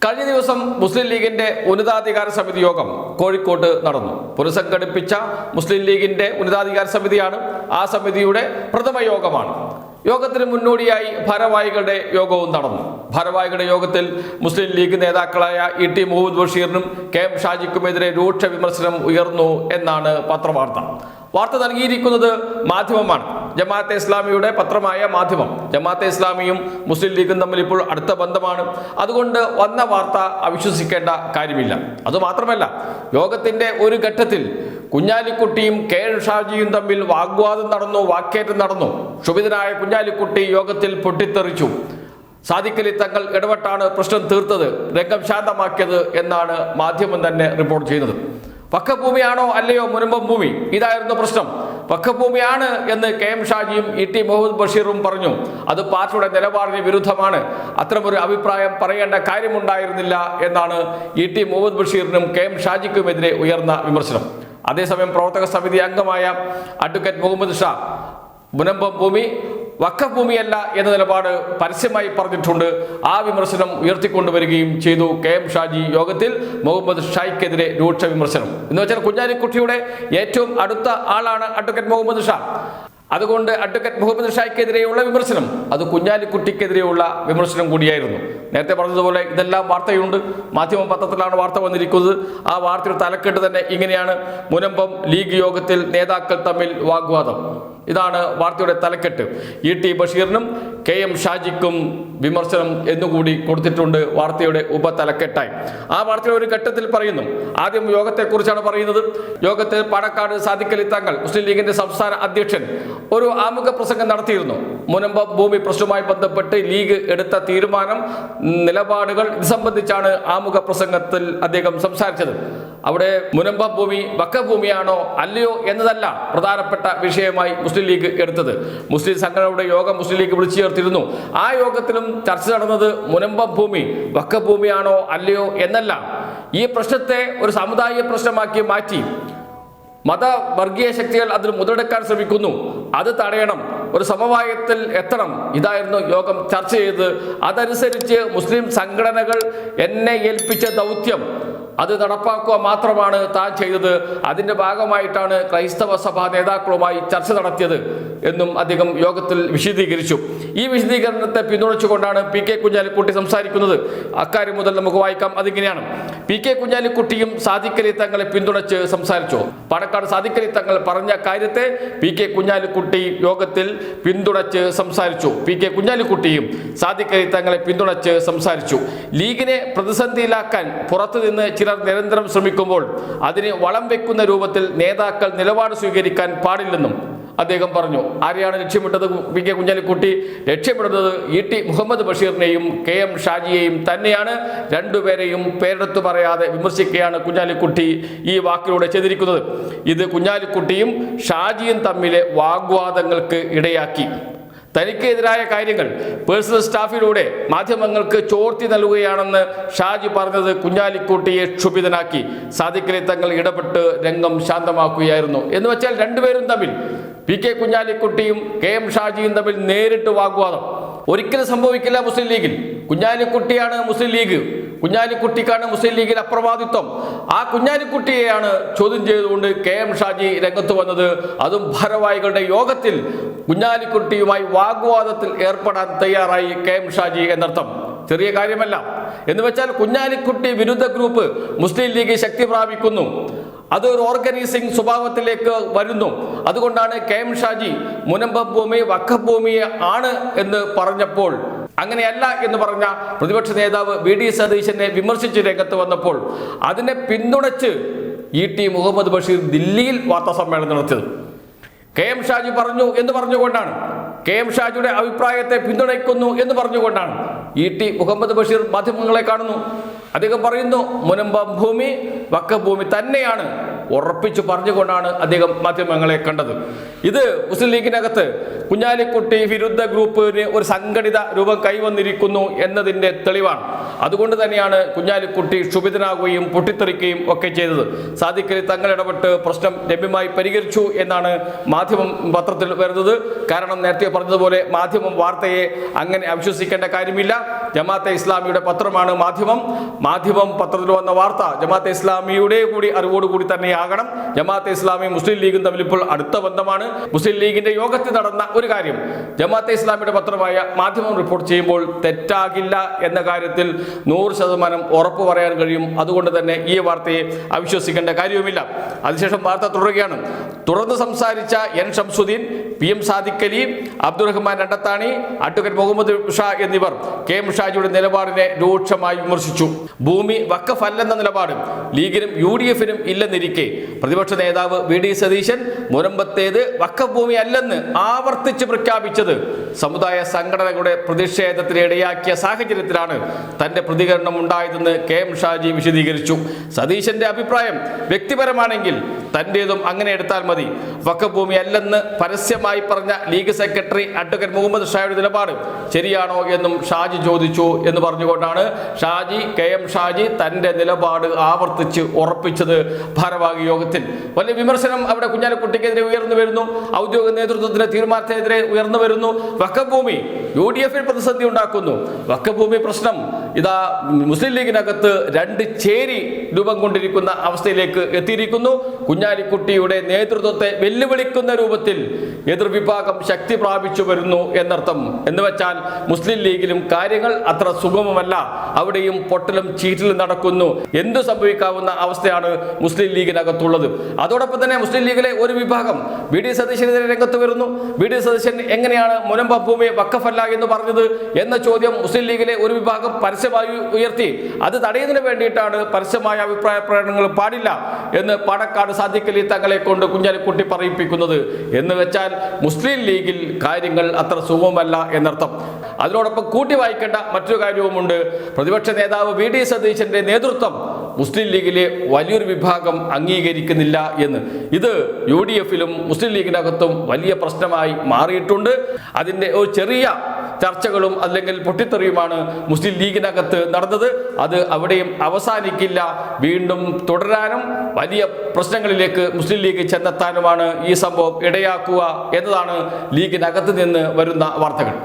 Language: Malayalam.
കഴിഞ്ഞ ദിവസം മുസ്ലിം ലീഗിന്റെ ഉന്നതാധികാര സമിതി യോഗം കോഴിക്കോട്ട് നടന്നു. പുനഃസംഘടിപ്പിച്ച മുസ്ലിം ലീഗിന്റെ ഉന്നതാധികാര സമിതിയാണ്. ആ സമിതിയുടെ പ്രഥമ യോഗമാണ്. യോഗത്തിന് മുന്നോടിയായി ഭാരവാഹികളുടെ യോഗവും നടന്നു. ഭാരവാഹികളുടെ യോഗത്തിൽ മുസ്ലിം ലീഗ് നേതാക്കളായ ഇ ടി മുഹമ്മദ് ബഷീറിനും കെ എം ഷാജിക്കുമെതിരെ രൂക്ഷ വിമർശനം ഉയർന്നു എന്നാണ് പത്രവാർത്ത. വാർത്ത നൽകിയിരിക്കുന്നത് മാധ്യമമാണ്. ജമാഅത്തെ ഇസ്ലാമിയുടെ പത്രമായ മാധ്യമം. ജമാഅത്തെ ഇസ്ലാമിയും മുസ്ലിം ലീഗും തമ്മിൽ ഇപ്പോൾ അടുത്ത ബന്ധമാണ്. അതുകൊണ്ട് വന്ന വാർത്ത അവിശ്വസിക്കേണ്ട കാര്യമില്ല. അതുമാത്രമല്ല, യോഗത്തിന്റെ ഒരു ഘട്ടത്തിൽ കുഞ്ഞാലിക്കുട്ടിയും കെ എം ഷാജിയും തമ്മിൽ വാഗ്വാദം നടന്നു, വാക്കേറ്റം നടന്നു. ക്ഷുഭിതനായ കുഞ്ഞാലിക്കുട്ടി യോഗത്തിൽ പൊട്ടിത്തെറിച്ചു. സാദിഖലി തങ്ങൾ ഇടപെട്ടാണ് പ്രശ്നം തീർത്തത്, രംഗം ശാന്തമാക്കിയത് എന്നാണ് മാധ്യമം തന്നെ റിപ്പോർട്ട് ചെയ്യുന്നത്. വഖഫ് അല്ലയോ മുനമ്പം ഭൂമി? ഇതായിരുന്നു പ്രശ്നം. വഖഫ് ഭൂമിയാണ് എന്ന് കെ എം ഷാജിയും ഇ ടി മുഹമ്മദ് ബഷീറും പറഞ്ഞു. അത് പാർട്ടിയുടെ നിലപാടിന് വിരുദ്ധമാണ്. അത്തരമൊരു അഭിപ്രായം പറയേണ്ട കാര്യമുണ്ടായിരുന്നില്ല എന്നാണ് ഇ ടി മുഹമ്മദ് ബഷീറിനും കെ എം ഷാജിക്കുമെതിരെ ഉയർന്ന വിമർശനം. അതേസമയം പ്രവർത്തക സമിതി അംഗമായ അഡ്വക്കേറ്റ് മുഹമ്മദ് ഷാ മുനമ്പം ഭൂമി വഖഫ് ഭൂമിയല്ല എന്ന നിലപാട് പരസ്യമായി പറഞ്ഞിട്ടുണ്ട്. ആ വിമർശനം ഉയർത്തിക്കൊണ്ടുവരികയും ചെയ്തു കെ എം ഷാജി. യോഗത്തിൽ മുഹമ്മദ് ഷായ്ക്കെതിരെ രൂക്ഷ വിമർശനം. എന്ന് വെച്ചാൽ കുഞ്ഞാലിക്കുട്ടിയുടെ ഏറ്റവും അടുത്ത ആളാണ് അഡ്വക്കേറ്റ് മുഹമ്മദ് ഷാ. അതുകൊണ്ട് അഡ്വക്കേറ്റ് മുഹമ്മദ് ഷായ്ക്കെതിരെയുള്ള വിമർശനം അത് കുഞ്ഞാലിക്കുട്ടിക്കെതിരെയുള്ള വിമർശനം കൂടിയായിരുന്നു. നേരത്തെ പറഞ്ഞതുപോലെ ഇതെല്ലാം വാർത്തയുണ്ട്. മാധ്യമ പത്രത്തിലാണ് വാർത്ത വന്നിരിക്കുന്നത്. ആ വാർത്തയുടെ തലക്കെട്ട് തന്നെ ഇങ്ങനെയാണ്: മുനമ്പം ലീഗ് യോഗത്തിൽ നേതാക്കൾ തമ്മിൽ വാഗ്വാദം. ഇതാണ് വാർത്തയുടെ തലക്കെട്ട്. ഇ ടി ബഷീറിനും കെ എം ഷാജിക്കും വിമർശനം എന്നുകൂടി കൊടുത്തിട്ടുണ്ട് വാർത്തയുടെ ഉപതലക്കെട്ടായി. ആ വാർത്തയുടെ ഒരു ഘട്ടത്തിൽ പറയുന്നു, ആദ്യം യോഗത്തെക്കുറിച്ചാണ് പറയുന്നത്. യോഗത്തിൽ പാണക്കാട് സാദിഖലി തങ്ങൾ, മുസ്ലിം ലീഗിന്റെ സംസ്ഥാന അധ്യക്ഷൻ, ഒരു ആമുഖ പ്രസംഗം നടത്തിയിരുന്നു. മുനമ്പം ഭൂമി പ്രശ്നവുമായി ബന്ധപ്പെട്ട് ലീഗ് എടുത്ത തീരുമാനം, നിലപാടുകൾ ഇത് സംബന്ധിച്ചാണ് ആമുഖ പ്രസംഗത്തിൽ അദ്ദേഹം സംസാരിച്ചത്. അവിടെ മുനമ്പം ഭൂമി വഖഫ് ഭൂമിയാണോ അല്ലയോ എന്നതല്ല പ്രധാനപ്പെട്ട വിഷയമായി മുസ്ലിം ലീഗ് എടുത്തത്. മുസ്ലിം സംഘടനയുടെ യോഗം മുസ്ലിം ലീഗ് വിളിച്ചു ചേർത്തിരുന്നു. ആ യോഗത്തിലും ചർച്ച നടന്നത് മുനമ്പം ഭൂമി വഖഫ് ഭൂമിയാണോ അല്ലയോ എന്നല്ല. ഈ പ്രശ്നത്തെ ഒരു സാമുദായിക പ്രശ്നമാക്കി മാറ്റി മതവർഗീയ ശക്തികൾ അതിൽ മുതലെടുക്കാൻ ശ്രമിക്കുന്നു. അത് തടയണം, ഒരു സമവായത്തിൽ എത്തണം. ഇതായിരുന്നു യോഗം ചർച്ച ചെയ്തത്. അതനുസരിച്ച് മുസ്ലിം സംഘടനകൾ എന്നെ ഏൽപ്പിച്ച ദൗത്യം അത് നടപ്പാക്കുക മാത്രമാണ് താൻ ചെയ്തത്. അതിൻ്റെ ഭാഗമായിട്ടാണ് ക്രൈസ്തവ സഭാ നേതാക്കളുമായി ചർച്ച നടത്തിയത് എന്നും അദ്ദേഹം യോഗത്തിൽ വിശദീകരിച്ചു. ഈ വിശദീകരണത്തെ പിന്തുണച്ചുകൊണ്ടാണ് പി കെ കുഞ്ഞാലിക്കുട്ടി സംസാരിക്കുന്നത്. അക്കാര്യം മുതൽ നമുക്ക് വായിക്കാം. അതിങ്ങനെയാണ്: പി കെ കുഞ്ഞാലിക്കുട്ടിയും സാദിഖലി തങ്ങളെ പിന്തുണച്ച് സംസാരിച്ചു. പാണക്കാട് സാദിഖലി തങ്ങൾ പറഞ്ഞ കാര്യത്തെ പി കെ കുഞ്ഞാലിക്കുട്ടി യോഗത്തിൽ പിന്തുണച്ച് സംസാരിച്ചു. പി കെ കുഞ്ഞാലിക്കുട്ടിയും സാദിഖലി തങ്ങളെ പിന്തുണച്ച് സംസാരിച്ചു. ലീഗിനെ പ്രതിസന്ധിയിലാക്കാൻ പുറത്തുനിന്ന് ചിലർ നിരന്തരം ശ്രമിക്കുമ്പോൾ അതിന് വളം വെക്കുന്ന രൂപത്തിൽ നേതാക്കൾ നിലപാട് സ്വീകരിക്കാൻ പാടില്ലെന്നും അദ്ദേഹം പറഞ്ഞു. ആരെയാണ് ലക്ഷ്യമിട്ടത് പി കെ കുഞ്ഞാലിക്കുട്ടി? ലക്ഷ്യമിടുന്നത് ഇ ടി മുഹമ്മദ് ബഷീറിനെയും കെ എം ഷാജിയെയും തന്നെയാണ്. രണ്ടുപേരെയും പേരെടുത്തു പറയാതെ വിമർശിക്കുകയാണ് കുഞ്ഞാലിക്കുട്ടി ഈ വാക്കിലൂടെ ചെയ്തിരിക്കുന്നത്. ഇത് കുഞ്ഞാലിക്കുട്ടിയും ഷാജിയും തമ്മിലെ വാഗ്വാദങ്ങൾക്ക് ഇടയാക്കി. തനിക്കെതിരായ കാര്യങ്ങൾ പേഴ്സണൽ സ്റ്റാഫിലൂടെ മാധ്യമങ്ങൾക്ക് ചോർത്തി നൽകുകയാണെന്ന് ഷാജി പറഞ്ഞത് കുഞ്ഞാലിക്കുട്ടിയെ ക്ഷുഭിതനാക്കി. സാദിഖലി തങ്ങൾ ഇടപെട്ട് രംഗം ശാന്തമാക്കുകയായിരുന്നു. എന്ന് വെച്ചാൽ രണ്ടുപേരും തമ്മിൽ, പി കെ കുഞ്ഞാലിക്കുട്ടിയും കെ എം ഷാജിയും തമ്മിൽ നേരിട്ട് വാഗ്വാദം. ഒരിക്കലും സംഭവിക്കില്ല മുസ്ലിം ലീഗിൽ. കുഞ്ഞാലിക്കുട്ടിയാണ് മുസ്ലിം ലീഗ്, കുഞ്ഞാലിക്കുട്ടിക്കാണ് മുസ്ലിം ലീഗിൽ അപ്രമാദിത്വം. ആ കുഞ്ഞാലിക്കുട്ടിയെയാണ് ചോദ്യം ചെയ്തുകൊണ്ട് കെ എം ഷാജി രംഗത്ത് വന്നത്. അതും ഭാരവാഹികളുടെ യോഗത്തിൽ കുഞ്ഞാലിക്കുട്ടിയുമായി വാഗ്വാദത്തിൽ ഏർപ്പെടാൻ തയ്യാറായി കെ എം ഷാജി എന്നർത്ഥം. ചെറിയ കാര്യമല്ല. എന്ന് വെച്ചാൽ കുഞ്ഞാലിക്കുട്ടി വിരുദ്ധ ഗ്രൂപ്പ് മുസ്ലിം ലീഗ് ശക്തി പ്രാപിക്കുന്നു. അതൊരു ഓർഗനൈസിംഗ് സ്വഭാവത്തിലേക്ക് വരുന്നു. അതുകൊണ്ടാണ് കെ എം ഷാജി മുനമ്പം ഭൂമി വഖഫ് ഭൂമി ആണ് എന്ന് പറഞ്ഞപ്പോൾ, അങ്ങനെയല്ല എന്ന് പറഞ്ഞ പ്രതിപക്ഷ നേതാവ് വി ഡി സതീശനെ വിമർശിച്ച് രംഗത്ത് വന്നപ്പോൾ അതിനെ പിന്തുണച്ച് ഇ ടി മുഹമ്മദ് ബഷീർ ദില്ലിയിൽ വാർത്താ സമ്മേളനം നടത്തിയത്. കെ എം ഷാജി പറഞ്ഞു എന്ന് പറഞ്ഞുകൊണ്ടാണ്, കെ എം ഷാജിയുടെ അഭിപ്രായത്തെ പിന്തുണയ്ക്കുന്നു എന്ന് പറഞ്ഞുകൊണ്ടാണ് ഇ ടി മുഹമ്മദ് ബഷീർ മാധ്യമങ്ങളെ കാണുന്നു. അദ്ദേഹം പറയുന്നു മുനമ്പം ഭൂമി വഖഫ് ഭൂമി തന്നെയാണ് ഉറപ്പിച്ചു പറഞ്ഞുകൊണ്ടാണ് അദ്ദേഹം മാധ്യമങ്ങളെ കണ്ടത്. ഇത് മുസ്ലിം ലീഗിനകത്ത് കുഞ്ഞാലിക്കുട്ടി വിരുദ്ധ ഗ്രൂപ്പിന് ഒരു സംഘടിത രൂപം കൈവന്നിരിക്കുന്നു എന്നതിൻ്റെ തെളിവാണ്. അതുകൊണ്ട് തന്നെയാണ് കുഞ്ഞാലിക്കുട്ടി ക്ഷുഭിതനാകുകയും പൊട്ടിത്തെറിക്കുകയും ഒക്കെ ചെയ്തത്. സാദിഖ് അലി തങ്ങൾ ഇടപെട്ട് പ്രശ്നം ലഭ്യമായി പരിഹരിച്ചു എന്നാണ് മാധ്യമം പത്രത്തിൽ വരുന്നത്. കാരണം നേരത്തെ പറഞ്ഞതുപോലെ മാധ്യമം വാർത്തയെ അങ്ങനെ അവിശ്വസിക്കേണ്ട കാര്യമില്ല. ജമാഅത്തെ ഇസ്ലാമിയുടെ പത്രമാണ് മാധ്യമം പത്രത്തിൽ വന്ന വാർത്ത ജമാഅത്തെ ഇസ്ലാമിയുടെ കൂടി അറിവോടുകൂടി തന്നെയാകണം. ജമാഅത്തെ ഇസ്ലാമിയും മുസ്ലിം ലീഗും തമ്മിൽ ഇപ്പോൾ അടുത്ത ബന്ധമാണ്. മുസ്ലിം ലീഗിന്റെ യോഗത്തിൽ നടന്ന ഒരു കാര്യം ജമാഅത്തെ ഇസ്ലാമിയുടെ പത്രമായ മാധ്യമം റിപ്പോർട്ട് ചെയ്യുമ്പോൾ തെറ്റാകില്ല എന്ന കാര്യത്തിൽ 100% ഉറപ്പ് പറയാൻ കഴിയും. അതുകൊണ്ട് തന്നെ ഈ വാർത്തയെ അവിശ്വസിക്കേണ്ട കാര്യവുമില്ല. അതിനുശേഷം വാർത്ത തുടരുകയാണ്. തുടർന്ന് സംസാരിച്ച N Shamsudheen, PM Sadiq Ali, Abdurahman Randathani, advocate Muhammad Shah എന്നിവർ KM ഷാജിയുടെ നിലപാടിനെ രൂക്ഷമായി വിമർശിച്ചു. ഭൂമി വഖഫ് അല്ലെന്ന നിലപാട് ലീഗിനും UDF-നും ഇല്ലെന്നിരിക്കെ പ്രതിപക്ഷ നേതാവ് VD സതീശൻ മുനമ്പത്തേത് വഖഫ് ഭൂമി അല്ലെന്ന് ആവർത്തിച്ച് പ്രഖ്യാപിച്ചത് സമുദായ സംഘടനകളുടെ പ്രതിഷേധത്തിന് ഇടയാക്കിയ സാഹചര്യത്തിലാണ് തന്റെ പ്രതികരണം ഉണ്ടായതെന്ന് KM ഷാജി വിശദീകരിച്ചു. സതീശന്റെ അഭിപ്രായം വ്യക്തിപരമാണെങ്കിൽ തന്റേതും അങ്ങനെ എടുത്താൽ മതി. വഖഫ് ഭൂമി അല്ലെന്ന് പരസ്യമായി പറഞ്ഞ ലീഗ് സെക്രട്ടറി അഡ്വക്കേറ്റ് മുഹമ്മദ് ഷായുടെ നിലപാട് ശരിയാണോ എന്നും ഷാജി ചോദിച്ചു എന്ന് പറഞ്ഞുകൊണ്ടാണ് KM ഷാജി തന്റെ നിലപാട് ആവർത്തിച്ച് ഉറപ്പിച്ചത് ഭാരവാഹി യോഗത്തിൽ. വലിയ വിമർശനം അവിടെ കുഞ്ഞാലിക്കുട്ടിക്കെതിരെ ഉയർന്നു വരുന്നു. ഔദ്യോഗിക നേതൃത്വത്തിന്റെ തീരുമാനത്തിനെതിരെ ഉയർന്നു വരുന്നു. വഖഫ് ഭൂമി UDF-ൽ പ്രതിസന്ധി ഉണ്ടാക്കുന്നു. വഖഫ് ഭൂമി പ്രശ്നം ഇതാ മുസ്ലിം ലീഗിനകത്ത് 2 ചേരി രൂപം കൊണ്ടിരിക്കുന്ന അവസ്ഥയിലേക്ക് എത്തിയിരിക്കുന്നു. കുഞ്ഞാലിക്കുട്ടിയുടെ നേതൃത്വത്തെ വെല്ലുവിളിക്കുന്ന രൂപത്തിൽ എതിർവിഭാഗം ശക്തി പ്രാപിച്ചു വരുന്നു എന്നർത്ഥം. എന്ന് വെച്ചാൽ മുസ്ലിം ലീഗിലും കാര്യങ്ങൾ അത്ര സുഗമമല്ല. അവിടെയും പൊട്ടലും ചീറ്റലും നടക്കുന്നു. എന്തു സംഭവിക്കാവുന്ന അവസ്ഥയാണ് മുസ്ലിം ലീഗിനകത്തുള്ളത്. അതോടൊപ്പം തന്നെ മുസ്ലിം ലീഗിലെ ഒരു വിഭാഗം VD സതീശനെതിരെ രംഗത്ത് വരുന്നു. VD സതീശൻ എങ്ങനെയാണ് മുനമ്പ ഭൂമി വഖഫല്ല എന്ന് പറഞ്ഞത് എന്ന ചോദ്യം മുസ്ലിം ലീഗിലെ ഒരു വിഭാഗം പരസ്യമായി ഉയർത്തി. അത് തടയുന്നതിന് വേണ്ടിയിട്ടാണ് പരസ്യമായ അഭിപ്രായ പ്രകടനങ്ങൾ പാടില്ല എന്ന് പാണക്കാട് സാദിഖ് അലി തങ്ങളെ കൊണ്ട് കുഞ്ഞാലിക്കുട്ടി പറയിപ്പിക്കുന്നത്. എന്ന് വെച്ചാൽ മുസ്ലിം ലീഗിൽ കാര്യങ്ങൾ അത്ര സുഗമമല്ല എന്നർത്ഥം. അതിനോടൊപ്പം കൂട്ടി വായിക്കേണ്ട മറ്റൊരു കാര്യവുമുണ്ട്. പ്രതിപക്ഷ നേതാവ് VD സതീശന്റെ നേതൃത്വം മുസ്ലിം ലീഗിലെ വലിയൊരു വിഭാഗം അംഗീകരിക്കുന്നില്ല എന്ന്. ഇത് UDF-ലും മുസ്ലിം ലീഗിനകത്തും വലിയ പ്രശ്നമായി മാറിയിട്ടുണ്ട്. അതിൻ്റെ ഒരു ചെറിയ ചർച്ചകളും അല്ലെങ്കിൽ പൊട്ടിത്തെറിയുമാണ് മുസ്ലിം ലീഗിനകത്ത് നടന്നത്. അത് അവിടെയും അവസാനിക്കില്ല. വീണ്ടും തുടരാനും വലിയ പ്രശ്നങ്ങളിലേക്ക് മുസ്ലിം ലീഗ് ചെന്നെത്താനുമാണ് ഈ സംഭവം ഇടയാക്കുക എന്നതാണ് ലീഗിനകത്ത് നിന്ന് വരുന്ന വാർത്തകൾ.